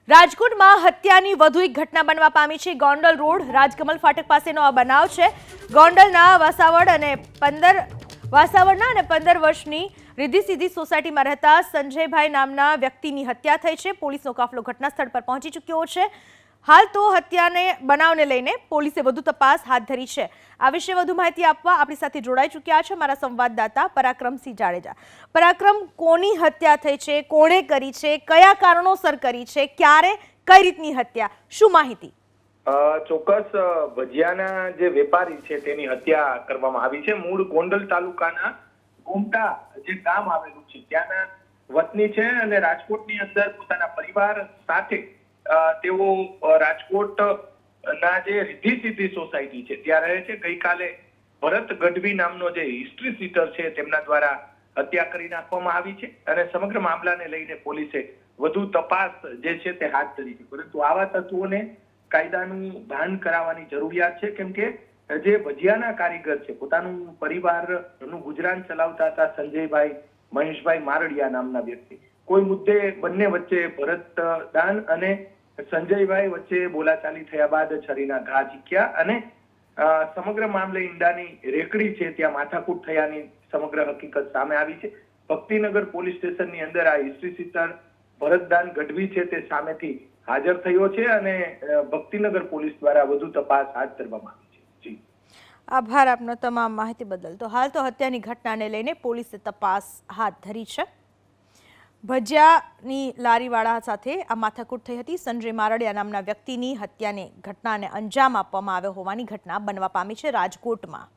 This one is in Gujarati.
રાજકોટમાં હત્યાની વધુ એક ઘટના બનવા પામી છે। ગોંડલ રોડ રાજકમલ ફાટક પાસેનો આ બનાવ છે। ગોંડલના વાસાવડના અને 15 વર્ષની રિદ્ધિ સિદ્ધિ સોસાયટીમાં રહેતા સંજયભાઈ નામના વ્યક્તિની હત્યા થઈ છે। પોલીસનો કાફલો ઘટના સ્થળ પર પહોંચી ચૂક્યો છે। હાલ તો હત્યાને બનાવને લઈને પોલીસે વધુ તપાસ હાથ ધરી છે। આ વિશે વધુ માહિતી આપવા આપણી સાથે જોડાઈ ચૂક્યા છે મારા સંવાદદાતા પરાક્રમસિંહ જાડેજા। પરાક્રમ, કોની હત્યા થઈ છે, કોણે કરી છે, કયા કારણોસર કરી છે, ક્યારે, કઈ રીતની હત્યા, શું માહિતી? ચોક્કસ ભજીયાના જે વેપારી છે તેની હત્યા કરવામાં આવી છે। મૂળ ગોંડલ તાલુકાના ગોમટા જે ગામ આવેલું છે ત્યાંના વતની છે અને રાજકોટની અંદર પોતાના પરિવાર સાથે તેઓ રાજકોટ ના જે રિદ્ધિ સિદ્ધિ સોસાયટી છે ત્યાં રહે છે। ગઈકાલે ભરત ગઢવી નામનો જે હિસ્ટ્રી સીટર છે તેમના દ્વારા હત્યા કરી નાખવામાં આવી છે અને સમગ્ર મામલાને લઈને પોલીસે વધુ તપાસ જે છે તે હાથ ધરી છે। પરંતુ આવા તત્વોને કાયદાનું ભાન કરાવવાની જરૂરિયાત છે, કેમ કે જે ભજીયાના કારીગર છે પોતાનું પરિવારનું ગુજરાન ચલાવતા હતા સંજયભાઈ મહેશભાઈ મારડિયા નામના વ્યક્તિ, કોઈ મુદ્દે બંને વચ્ચે ભરતદાન અને સંજયભાઈ વચ્ચે બોલાચાલી થયા બાદ છરીના ઘા ઝીક્યા અને સમગ્ર મામલે ઈંડાની રેકડી છે ત્યાં માથાકૂટ થયાની સમગ્ર હકીકત સામે આવી છે। ભક્તિનગર પોલીસ સ્ટેશનની અંદર આ હિસ્ટ્રી સીટર ભરતદાન ગઢવી છે તે સામેથી હાજર થયો છે અને ભક્તિનગર પોલીસ દ્વારા વધુ તપાસ હાથ ધરવામાં આવી છે। જી, આભાર આપનો તમામ માહિતી બદલ। તો હાલ તો હત્યાની ઘટનાને લઈને પોલીસે તપાસ હાથ ધરી છે। ભજીયાની લારીવાળા સાથે આ માથાકૂટ થઈ હતી। સંજય મારડિયા નામના વ્યક્તિની હત્યાની ઘટનાને અંજામ આપવામાં આવ્યો હોવાની ઘટના બનવા પામી છે રાજકોટમાં।